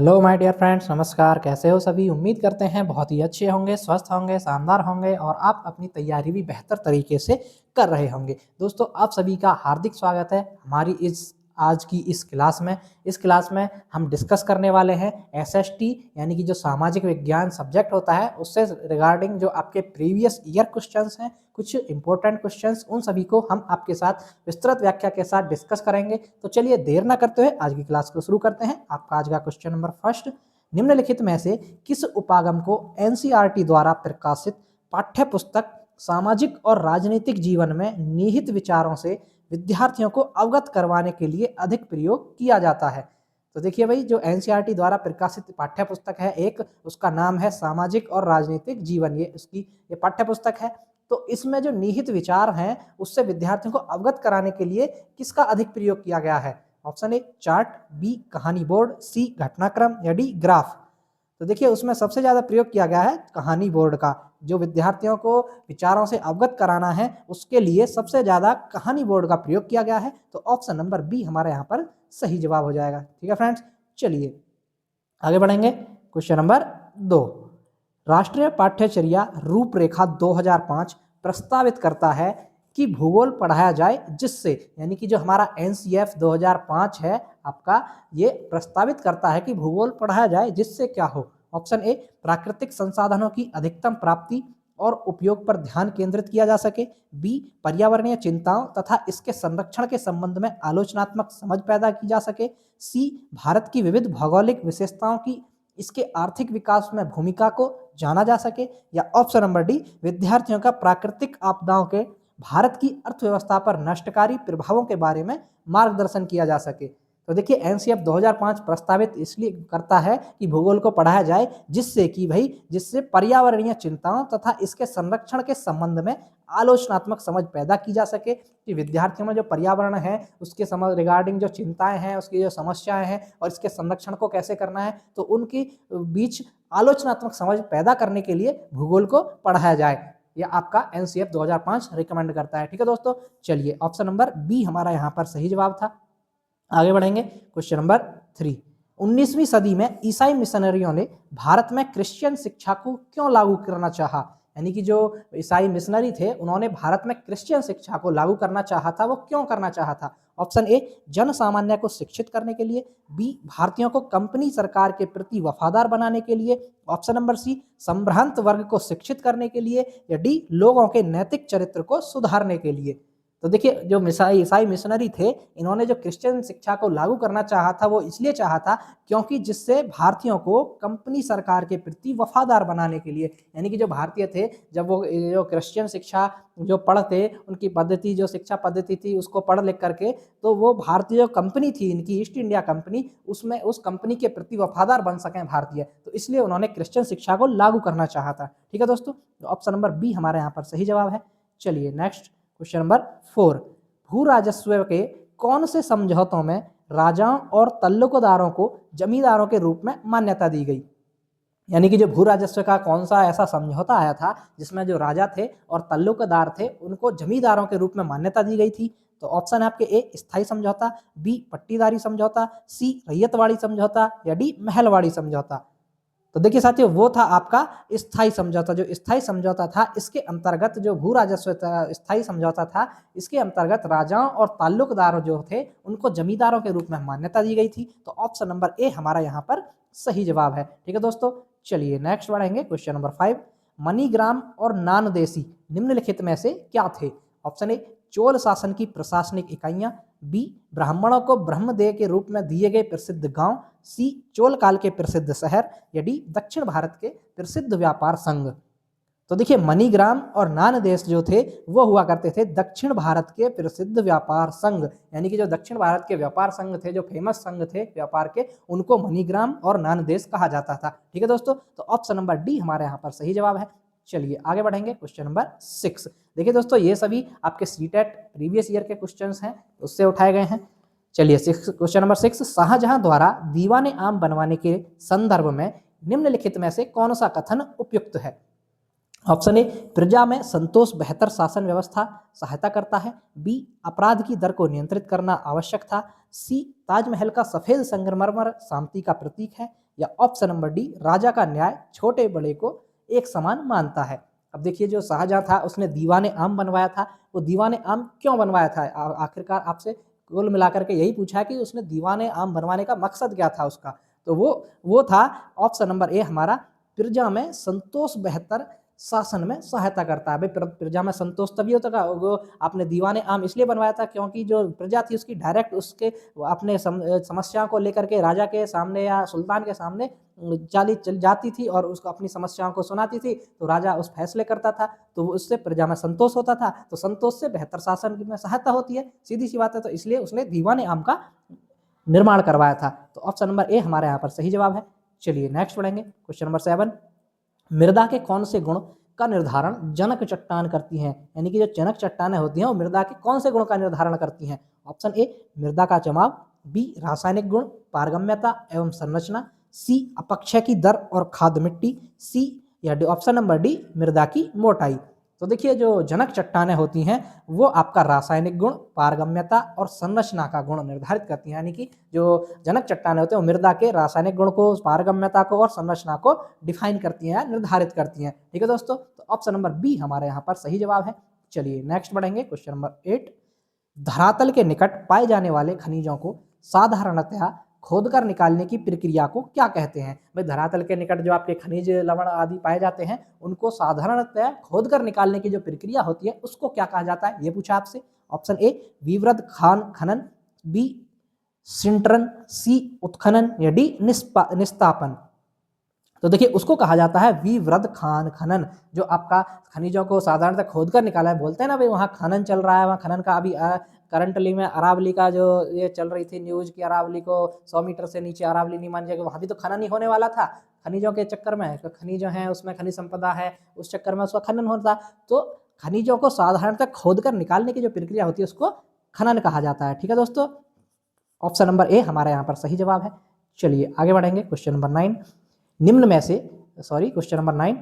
Hello my dear friends, नमस्कार। कैसे हो सभी? उम्मीद करते हैं बहुत ही अच्छे होंगे, स्वस्थ होंगे, शानदार होंगे और आप अपनी तैयारी भी बेहतर तरीके से कर रहे होंगे। दोस्तों, आप सभी का हार्दिक स्वागत है हमारी आज की इस क्लास में। इस क्लास में हम डिस्कस करने वाले हैं एसएसटी यानी कि जो सामाजिक विज्ञान सब्जेक्ट होता है उससे रिगार्डिंग जो आपके प्रीवियस ईयर क्वेश्चंस हैं, कुछ इंपॉर्टेंट क्वेश्चंस, उन सभी को हम आपके साथ विस्तृत व्याख्या के साथ डिस्कस करेंगे। तो चलिए देर ना करते हुए आज की क्लास को शुरू करते हैं। आपका आज का क्वेश्चन नंबर फर्स्ट, निम्नलिखित में से किस उपागम को एनसीईआरटी द्वारा प्रकाशित पाठ्य पुस्तक सामाजिक और राजनीतिक जीवन में निहित विचारों से विद्यार्थियों को अवगत करवाने के लिए अधिक प्रयोग किया जाता है? तो देखिए भाई, जो एनसीईआरटी द्वारा प्रकाशित पाठ्य पुस्तक है एक, उसका नाम है सामाजिक और राजनीतिक जीवन, ये पाठ्य पुस्तक है। तो इसमें जो निहित विचार हैं उससे विद्यार्थियों को अवगत कराने के लिए किसका अधिक प्रयोग किया गया है? ऑप्शन ए चार्ट, बी कहानी बोर्ड, सी घटनाक्रम या डी ग्राफ। तो देखिए, उसमें सबसे ज्यादा प्रयोग किया गया है कहानी बोर्ड का। जो विद्यार्थियों को विचारों से अवगत कराना है उसके लिए सबसे ज्यादा कहानी बोर्ड का प्रयोग किया गया है। तो ऑप्शन नंबर बी हमारे यहाँ पर सही जवाब हो जाएगा। ठीक है फ्रेंड्स, चलिए आगे बढ़ेंगे। क्वेश्चन नंबर 2, राष्ट्रीय पाठ्यचर्या रूपरेखा 2005 प्रस्तावित करता है कि भूगोल पढ़ाया जाए जिससे, यानी कि जो हमारा एनसीएफ 2005 है आपका, ये प्रस्तावित करता है कि भूगोल पढ़ाया जाए जिससे क्या हो? ऑप्शन ए प्राकृतिक संसाधनों की अधिकतम प्राप्ति और उपयोग पर ध्यान केंद्रित किया जा सके, बी पर्यावरणीय चिंताओं तथा इसके संरक्षण के संबंध में आलोचनात्मक समझ पैदा की जा सके, सी भारत की विविध भौगोलिक विशेषताओं की इसके आर्थिक विकास में भूमिका को जाना जा सके, या ऑप्शन नंबर डी विद्यार्थियों का प्राकृतिक आपदाओं के भारत की अर्थव्यवस्था पर नष्टकारी प्रभावों के बारे में मार्गदर्शन किया जा सके। तो देखिए, एनसीएफ 2005 प्रस्तावित इसलिए करता है कि भूगोल को पढ़ाया जाए जिससे पर्यावरणीय चिंताओं तथा इसके संरक्षण के संबंध में आलोचनात्मक समझ पैदा की जा सके, कि विद्यार्थियों में जो पर्यावरण है उसके समझ रिगार्डिंग जो चिंताएं हैं, उसकी जो समस्याएं हैं और इसके संरक्षण को कैसे करना है, तो उनकी बीच आलोचनात्मक समझ पैदा करने के लिए भूगोल को पढ़ाया जाए। यह आपका एनसीएफ 2005 रिकमेंड करता है। ठीक है दोस्तों, चलिए ऑप्शन नंबर बी हमारा यहाँ पर सही जवाब था। आगे बढ़ेंगे। क्वेश्चन नंबर 3, 19वीं सदी में ईसाई मिशनरियों ने भारत में क्रिश्चियन शिक्षा को क्यों लागू करना चाहा? यानी कि जो ईसाई मिशनरी थे उन्होंने भारत में क्रिश्चियन शिक्षा को लागू करना चाहा था, वो क्यों करना चाहा था? ऑप्शन ए जन सामान्य को शिक्षित करने के लिए, बी भारतीयों को कंपनी सरकार के प्रति वफादार बनाने के लिए, ऑप्शन नंबर सी संभ्रांत वर्ग को शिक्षित करने के लिए, या डी लोगों के नैतिक चरित्र को सुधारने के लिए। तो देखिए, जो ईसाई मिशनरी थे इन्होंने जो क्रिश्चियन शिक्षा को लागू करना चाहा था वो इसलिए चाहा था क्योंकि जिससे भारतीयों को कंपनी सरकार के प्रति वफादार बनाने के लिए, यानी कि जो भारतीय थे जब वो जो क्रिश्चियन शिक्षा जो पढ़ते, उनकी पद्धति जो शिक्षा पद्धति थी उसको पढ़ लिख करके, तो वो भारतीय जो कंपनी थी इनकी ईस्ट इंडिया कंपनी, उसमें उस कंपनी के प्रति वफादार बन सकें भारतीय, तो इसलिए उन्होंने क्रिश्चियन शिक्षा को लागू करना चाहा था। ठीक है दोस्तों, तो ऑप्शन नंबर बी हमारे यहाँ पर सही जवाब है। चलिए नेक्स्ट, क्वेश्चन नंबर 4, भू राजस्व के कौन से समझौतों में राजाओं और तल्लुकदारों को जमींदारों के रूप में मान्यता दी गई? यानी कि जो भू राजस्व का कौन सा ऐसा समझौता आया था जिसमें जो राजा थे और तल्लुकदार थे उनको जमींदारों के रूप में मान्यता दी गई थी? तो ऑप्शन है आपके ए स्थायी समझौता, बी पट्टीदारी समझौता, सी रैयतवाड़ी समझौता, या डी महलवाड़ी समझौता। तो देखिए साथियों, वो था आपका स्थायी समझौता। जो स्थायी समझौता था इसके अंतर्गत जो भू राजस्व स्थायी समझौता था, इसके अंतर्गत राजाओं और ताल्लुकदार जो थे उनको जमींदारों के रूप में मान्यता दी गई थी। तो ऑप्शन नंबर ए हमारा यहाँ पर सही जवाब है। ठीक है दोस्तों, चलिए नेक्स्ट बढ़ेंगे। क्वेश्चन नंबर 5, मणिग्राम और नानदेशी निम्नलिखित में से क्या थे? ऑप्शन ए चोल शासन की प्रशासनिक इकाइयां, बी ब्राह्मणों को ब्रह्मदेव के रूप में दिए गए प्रसिद्ध गांव, सी चोल काल के प्रसिद्ध शहर, या डी दक्षिण भारत के प्रसिद्ध व्यापार संघ। तो देखिए, मणिग्राम और नानदेश जो थे वो हुआ करते थे दक्षिण भारत के प्रसिद्ध व्यापार संघ, यानी कि जो दक्षिण भारत के व्यापार संघ थे, जो फेमस संघ थे व्यापार के, उनको मणिग्राम और नानदेश कहा जाता था। ठीक है दोस्तों, तो ऑप्शन नंबर डी हमारे यहाँ पर सही जवाब है। चलिए आगे बढ़ेंगे। क्वेश्चन नंबर 6, देखिए दोस्तों, ये सभी आपके सीटेट प्रीवियस ईयर के क्वेश्चंस हैं, उससे उठाए गए हैं। चलिए क्वेश्चन नंबर 6, शाहजहां द्वारा दीवाने आम बनवाने के संदर्भ में निम्नलिखित में से कौन सा कथन उपयुक्त है? ऑप्शन ए प्रजा में संतोष बेहतर शासन व्यवस्था सहायता करता है, बी अपराध की दर को नियंत्रित करना आवश्यक था, सी ताजमहल का सफेद संगमरमर शांति का प्रतीक है, या ऑप्शन नंबर डी, राजा का न्याय छोटे बड़े को एक समान मानता है। अब देखिए, जो शाहजहां था उसने दीवाने आम बनवाया था, वो दीवाने आम क्यों बनवाया था? आखिरकार आपसे कुल मिलाकर के यही पूछा है कि उसने दीवाने आम बनवाने का मकसद क्या था उसका? तो वो था ऑप्शन नंबर ए हमारा, प्रजा में संतोष बेहतर शासन में सहायता करता है। भाई प्रजा में संतोष तभी होता है, वो आपने दीवाने आम इसलिए बनवाया था क्योंकि जो प्रजा थी उसकी डायरेक्ट उसके अपने समस्याओं को लेकर के राजा के सामने या सुल्तान के सामने चल जाती थी और उसको अपनी समस्याओं को सुनाती थी, तो राजा उस फैसले करता था, तो उससे प्रजा में संतोष होता था, तो संतोष से बेहतर शासन में सहायता होती है, सीधी सी बात है। तो इसलिए उसने दीवाने आम का निर्माण करवाया था। तो ऑप्शन नंबर ए हमारे यहाँ पर सही जवाब है। चलिए नेक्स्ट पढ़ेंगे क्वेश्चन नंबर 7। मृदा के कौन से गुण का निर्धारण जनक चट्टान करती हैं? यानी कि जो जनक चट्टानें होती हैं वो मृदा के कौन से गुण का निर्धारण करती हैं? ऑप्शन ए, मृदा का जमाव, बी, रासायनिक गुण, पारगम्यता एवं संरचना, सी, अपक्षय की दर और खाद मिट्टी, सी या डी ऑप्शन नंबर डी, मृदा की मोटाई। तो देखिए, जो जनक चट्टानें होती हैं वो आपका रासायनिक गुण, पारगम्यता और संरचना का गुण निर्धारित करती हैं। यानी कि जो जनक चट्टानें होते हैं वो मृदा के रासायनिक गुण को, पारगम्यता को और संरचना को डिफाइन करती हैं, निर्धारित करती हैं। ठीक है दोस्तों, तो ऑप्शन नंबर बी हमारे यहाँ पर सही जवाब है। चलिए नेक्स्ट बढ़ेंगे क्वेश्चन नंबर 8। धरातल के निकट पाए जाने वाले खनिजों को साधारणतया खोदकर निकालने की प्रक्रिया को क्या कहते हैं? भाई धरातल के निकट जो आपके खनिज लवण आदि पाए जाते हैं उनको साधारणतया खोदकर निकालने की जो प्रक्रिया होती है उसको क्या कहा जाता है, ये पूछा आपसे। ऑप्शन ए, विवृत खान खनन, बी, सिंटरन, सी, उत्खनन या डी, निस्तापन। तो देखिए, उसको कहा जाता है विवृत खान खनन। जो आपका खनिजों को साधारणतः खोदकर निकाला है, बोलते हैं ना भाई वहाँ खनन चल रहा है, वहाँ खनन का अभी करंटली में अरावली का जो ये चल रही थी न्यूज की, अरावली को 100 मीटर से नीचे अरावली नहीं मान जाएगा, वहाँ भी तो खनन ही होने वाला था खनिजों के चक्कर में। तो खनिजों हैं उसमें, खनिज संपदा है, उस चक्कर में उसका खनन होता। तो खनिजों को साधारणतः खोदकर निकालने की जो प्रक्रिया होती है उसको खनन कहा जाता है। ठीक है दोस्तों, ऑप्शन नंबर ए हमारे यहाँ पर सही जवाब है। चलिए आगे बढ़ेंगे क्वेश्चन नंबर 9। क्वेश्चन नंबर 9,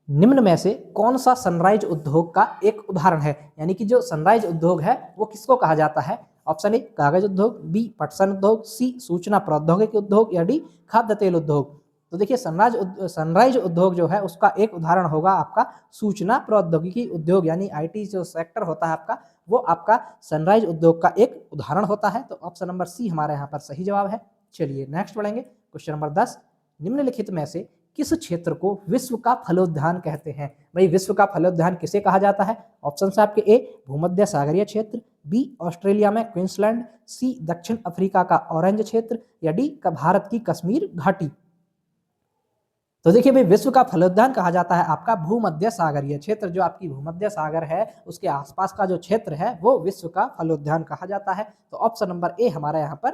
निम्न में से कौन सा सनराइज उद्योग का एक उदाहरण है? यानी कि जो सनराइज उद्योग है वो किसको कहा जाता है? ऑप्शन ए, कागज उद्योग, बी, पटसन उद्योग, सी, सूचना प्रौद्योगिकी उद्योग या डी, खाद्य तेल उद्योग। तो देखिए, सनराइज उद्योग जो है उसका एक उदाहरण होगा आपका सूचना प्रौद्योगिकी उद्योग, यानी आईटी जो सेक्टर होता है आपका, वो आपका सनराइज उद्योग का एक उदाहरण होता है। तो ऑप्शन नंबर सी हमारे यहाँ पर सही जवाब है। चलिए नेक्स्ट बढ़ेंगे क्वेश्चन नंबर 10। निम्नलिखित में से किस क्षेत्र को विश्व का फलोद्यान कहते हैं? भाई विश्व का फलोद्यान किसे कहा जाता है? ऑप्शन है आपके ए, भूमध्य सागरीय क्षेत्र, बी, ऑस्ट्रेलिया में क्वींसलैंड, सी, दक्षिण अफ्रीका का ऑरेंज क्षेत्र या डी, का भारत की कश्मीर घाटी। तो देखिए भाई, विश्व का फलोद्यान कहा जाता है आपका भूमध्य सागरीय क्षेत्र। जो आपकी भूमध्य सागर है उसके आसपास का जो क्षेत्र है वो विश्व का फलोद्यान कहा जाता है। तो ऑप्शन नंबर ए हमारा यहाँ पर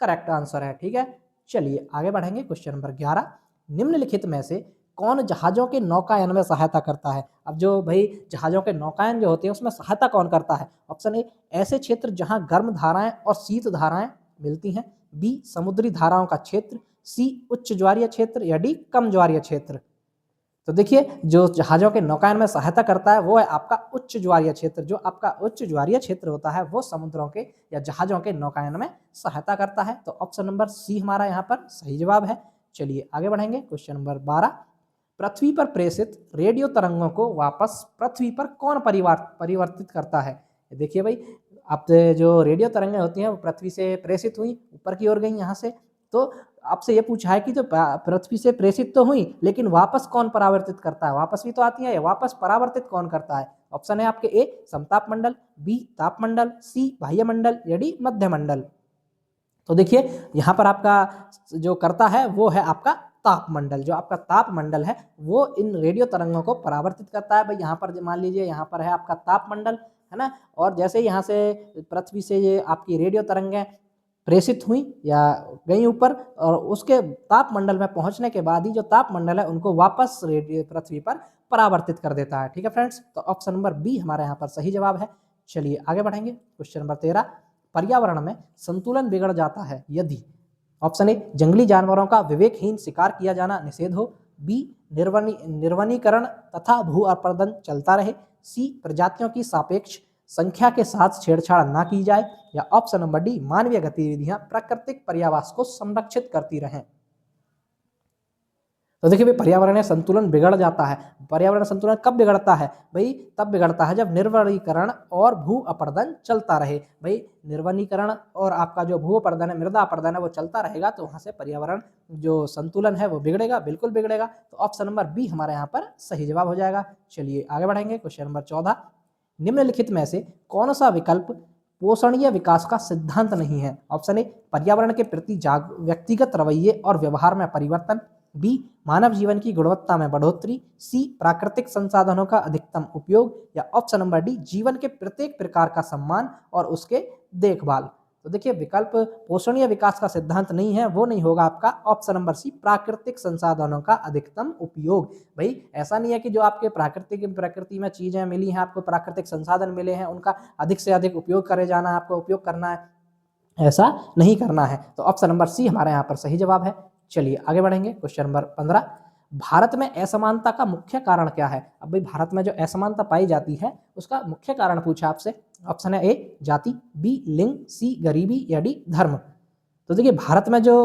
करेक्ट आंसर है। ठीक है, चलिए आगे बढ़ेंगे क्वेश्चन नंबर 11। निम्नलिखित में से कौन जहाजों के नौकायन में सहायता करता है? अब जो भाई जहाजों के नौकायन जो होते हैं उसमें सहायता कौन करता है? ऑप्शन ए, ऐसे क्षेत्र जहां गर्म धाराएं और शीत धाराएं मिलती हैं, बी, समुद्री धाराओं का क्षेत्र, सी, उच्च ज्वारीय क्षेत्र या डी, कम ज्वारीय क्षेत्र। तो देखिए, जो जहाजों के नौकायन में सहायता करता है वो है आपका उच्च ज्वारीय क्षेत्र। जो आपका उच्च ज्वारीय क्षेत्र होता है वो समुद्रों के या जहाजों के नौकायन में सहायता करता है। तो ऑप्शन नंबर सी हमारा यहाँ पर सही जवाब है। चलिए आगे बढ़ेंगे क्वेश्चन नंबर 12। पृथ्वी पर प्रेषित रेडियो तरंगों को वापस पृथ्वी पर कौन परिवर्तित करता है? देखिए भाई, आप जो रेडियो तरंगें होती हैं वो पृथ्वी से प्रेषित हुई, ऊपर की ओर गई यहाँ से, तो आपसे ये पूछा है कि जो पृथ्वी से प्रेषित तो हुई लेकिन वापस कौन परावर्तित करता है? वापस भी तो आती है, वापस परावर्तित कौन करता है? ऑप्शन है आपके ए, समताप मंडल, बी, तापमंडल, सी, बाह्य मंडल या डी, मध्य मंडल। तो देखिए, यहाँ पर आपका जो करता है वो है आपका तापमंडल। जो आपका तापमंडल है वो इन रेडियो तरंगों को परावर्तित करता है। भाई यहाँ पर मान लीजिए, यहाँ पर है आपका तापमंडल, है ना, और जैसे यहाँ से पृथ्वी से ये आपकी रेडियो तरंगें प्रेषित हुई या गई ऊपर, और उसके तापमंडल में पहुंचने के बाद ही जो तापमंडल है उनको वापस रेडियो पृथ्वी पर परावर्तित कर देता है। ठीक है फ्रेंड्स, तो ऑप्शन नंबर बी हमारे यहाँ पर सही जवाब है। चलिए आगे बढ़ेंगे क्वेश्चन नंबर 13। पर्यावरण में संतुलन बिगड़ जाता है यदि ऑप्शन ए, जंगली जानवरों का विवेकहीन शिकार किया जाना निषेध हो, बी, निर्वनीकरण तथा भू अपरदन चलता रहे, सी, प्रजातियों की सापेक्ष संख्या के साथ छेड़छाड़ ना की जाए, या ऑप्शन नंबर डी, मानवीय गतिविधियां प्राकृतिक पर्यावास को संरक्षित करती रहें। तो देखिए भाई पर्यावरणीय संतुलन बिगड़ जाता है। पर्यावरण संतुलन कब बिगड़ता है भाई? तब बिगड़ता है जब निर्वनीकरण और भू अपरदन चलता रहे। भाई निर्वनीकरण और आपका जो भू अपरदन है, मृदा अपरदन है, वो चलता रहेगा तो वहाँ से पर्यावरण जो संतुलन है वो बिगड़ेगा, बिल्कुल बिगड़ेगा। तो ऑप्शन नंबर बी हमारे यहाँ पर सही जवाब हो जाएगा। चलिए आगे बढ़ेंगे। क्वेश्चन नंबर 14, निम्नलिखित में से कौन सा विकल्प पोषणीय विकास का सिद्धांत नहीं है? ऑप्शन ए, पर्यावरण के प्रति व्यक्तिगत रवैये और व्यवहार में परिवर्तन, बी, मानव जीवन की गुणवत्ता में बढ़ोतरी, सी, प्राकृतिक संसाधनों का अधिकतम उपयोग, या ऑप्शन नंबर डी, जीवन के प्रत्येक प्रकार का सम्मान और उसके देखभाल। तो देखिए विकल्प पोषणीय विकास का सिद्धांत नहीं है, वो नहीं होगा आपका ऑप्शन नंबर सी, प्राकृतिक संसाधनों का अधिकतम उपयोग। भाई ऐसा नहीं है कि जो आपके प्रकृति में चीजें मिली हैं, आपको प्राकृतिक संसाधन मिले हैं, उनका अधिक से अधिक उपयोग करे जाना है, आपको उपयोग करना है, ऐसा नहीं करना है। तो ऑप्शन नंबर सी हमारे यहाँ पर सही जवाब है। चलिए आगे बढ़ेंगे। क्वेश्चन नंबर 15, भारत में असमानता का मुख्य कारण क्या है? अब भाई भारत में जो असमानता पाई जाती है उसका मुख्य कारण पूछा आपसे। ऑप्शन है ए, जाति, बी, लिंग, सी, गरीबी, या डी, धर्म। तो देखिए भारत में जो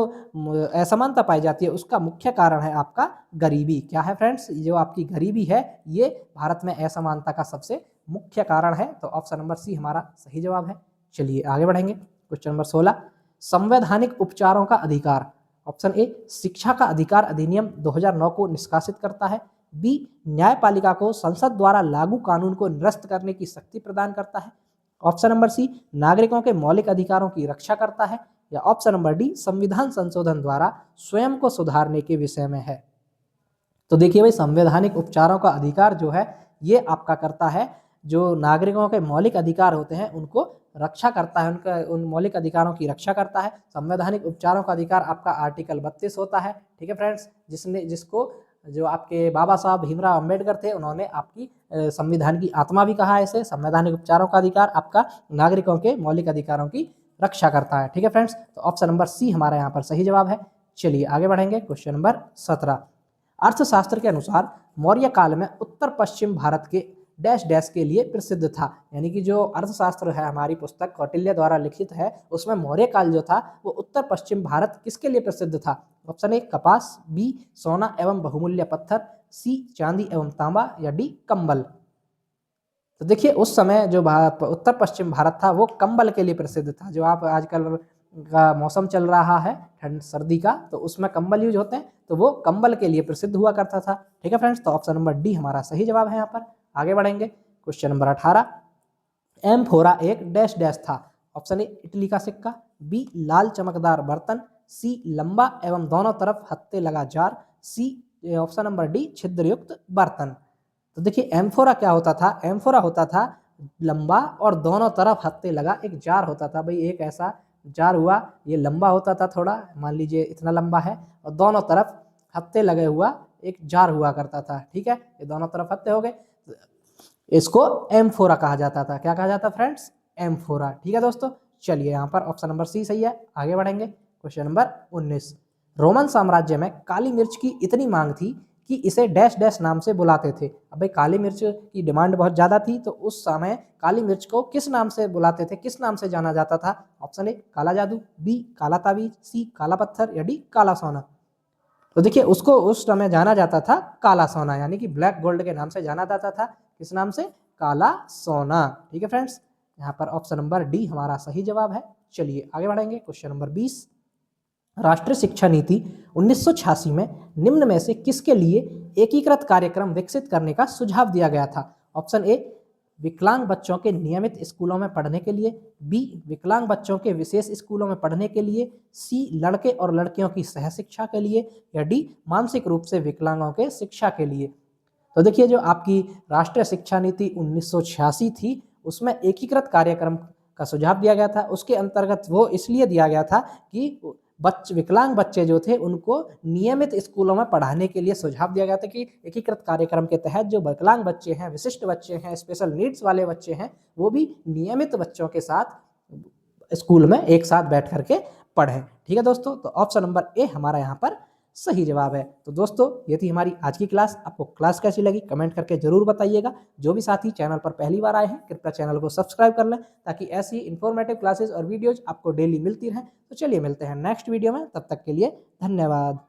असमानता पाई जाती है उसका मुख्य कारण है आपका गरीबी। क्या है फ्रेंड्स? जो आपकी गरीबी है ये भारत में असमानता का सबसे मुख्य कारण है। तो ऑप्शन नंबर सी हमारा सही जवाब है। चलिए आगे बढ़ेंगे। क्वेश्चन नंबर 16, संवैधानिक उपचारों का अधिकार। ऑप्शन ए, शिक्षा का अधिकार अधिनियम 2009 को निष्कासित करता है, बी, न्यायपालिका को संसद द्वारा लागू कानून को निरस्त करने की शक्ति प्रदान करता है, ऑप्शन नंबर सी, नागरिकों के मौलिक अधिकारों की रक्षा करता है, या ऑप्शन नंबर डी, संविधान संशोधन द्वारा स्वयं को सुधारने के विषय में है। तो देखिए भाई संवैधानिक उपचारों का अधिकार जो है ये आपका करता है, जो नागरिकों के मौलिक अधिकार होते हैं उनको रक्षा करता है, उनका उन मौलिक अधिकारों की रक्षा करता है। संवैधानिक उपचारों का अधिकार आपका आर्टिकल 32 होता है। ठीक है फ्रेंड्स, जिसको जो आपके बाबा साहब भीमराव अंबेडकर थे उन्होंने आपकी संविधान की आत्मा भी कहा है इसे। संवैधानिक उपचारों का अधिकार आपका नागरिकों के मौलिक अधिकारों की रक्षा करता है। ठीक है फ्रेंड्स, तो ऑप्शन नंबर सी हमारा यहाँ पर सही जवाब है। चलिए आगे बढ़ेंगे। क्वेश्चन नंबर 17, अर्थशास्त्र के अनुसार मौर्य काल में उत्तर पश्चिम भारत के डैश डैश के लिए प्रसिद्ध था। यानी कि जो अर्थशास्त्र है हमारी पुस्तक कौटिल्य द्वारा लिखित है उसमें मौर्य काल जो था वो उत्तर पश्चिम भारत किसके लिए प्रसिद्ध था? ऑप्शन ए, कपास, बी, सोना एवं बहुमूल्य पत्थर, सी, चांदी एवं तांबा, या डी, कंबल। तो देखिए उस समय जो उत्तर पश्चिम भारत था वो कंबल के लिए प्रसिद्ध था। जो आप आजकल का मौसम चल रहा है ठंड सर्दी का, तो उसमें कंबल यूज होते हैं, तो वो कंबल के लिए प्रसिद्ध हुआ करता था। ठीक है फ्रेंड्स, तो ऑप्शन नंबर डी हमारा सही जवाब है यहाँ पर। आगे बढ़ेंगे। क्वेश्चन नंबर 18, एम्फोरा एक डैश डैश था। ऑप्शन ए, इटली का सिक्का, बी, लाल चमकदार बर्तन, सी, लंबा एवं दोनों तरफ हत्थे लगा जार, सी, ऑप्शन नंबर डी, छिद्रयुक्त बर्तन। तो देखिए एम्फोरा क्या होता था? एम्फोरा होता था लंबा और दोनों तरफ हत्थे लगा एक जार होता था। भाई एक ऐसा जार हुआ, ये लंबा होता था थोड़ा, मान लीजिए इतना लंबा है, और दोनों तरफ हत्थे लगे हुआ एक जार हुआ करता था। ठीक है, ये दोनों तरफ हत्थे हो गए, इसको एम्फोरा कहा जाता था। क्या कहा जाता फ्रेंड्स? एम्फोरा। ठीक है दोस्तों, चलिए यहाँ पर ऑप्शन नंबर सी सही है। आगे बढ़ेंगे। क्वेश्चन नंबर 19, रोमन साम्राज्य में काली मिर्च की इतनी मांग थी कि इसे डैश डैश नाम से बुलाते थे। अब भाई काली मिर्च की डिमांड बहुत ज़्यादा थी, तो उस समय काली मिर्च को किस नाम से बुलाते थे, किस नाम से जाना जाता था? ऑप्शन ए, काला जादू, बी, काला ताबीज, सी, काला पत्थर, या डी, काला सोना। तो देखिए उसको उस समय जाना जाता था काला सोना, यानी कि ब्लैक गोल्ड के नाम से जाना जाता था। किस नाम से? काला सोना। ठीक है फ्रेंड्स, यहाँ पर ऑप्शन नंबर डी हमारा सही जवाब है। चलिए आगे बढ़ेंगे। क्वेश्चन नंबर 20, राष्ट्रीय शिक्षा नीति 1986 में निम्न में से किसके लिए एकीकृत कार्यक्रम विकसित करने का सुझाव दिया गया था? ऑप्शन ए, विकलांग बच्चों के नियमित स्कूलों में पढ़ने के लिए, बी, विकलांग बच्चों के विशेष स्कूलों में पढ़ने के लिए, सी, लड़के और लड़कियों की सहशिक्षा के लिए, या डी, मानसिक रूप से विकलांगों के शिक्षा के लिए। तो देखिए जो आपकी राष्ट्रीय शिक्षा नीति 1986 थी उसमें एकीकृत कार्यक्रम का सुझाव दिया गया था। उसके अंतर्गत वो इसलिए दिया गया था कि विकलांग बच्चे जो थे उनको नियमित स्कूलों में पढ़ाने के लिए सुझाव दिया गया था कि एकीकृत कार्यक्रम के तहत जो विकलांग बच्चे हैं, विशिष्ट बच्चे हैं, स्पेशल नीड्स वाले बच्चे हैं, वो भी नियमित बच्चों के साथ स्कूल में एक साथ बैठ करके पढ़ें। ठीक है दोस्तों, तो ऑप्शन नंबर ए हमारा यहाँ पर सही जवाब है। तो दोस्तों ये थी हमारी आज की क्लास। आपको क्लास कैसी लगी कमेंट करके जरूर बताइएगा। जो भी साथी चैनल पर पहली बार आए हैं कृपया चैनल को सब्सक्राइब कर लें ताकि ऐसी इंफॉर्मेटिव क्लासेस और वीडियोज आपको डेली मिलती रहें। तो चलिए मिलते हैं नेक्स्ट वीडियो में, तब तक के लिए धन्यवाद।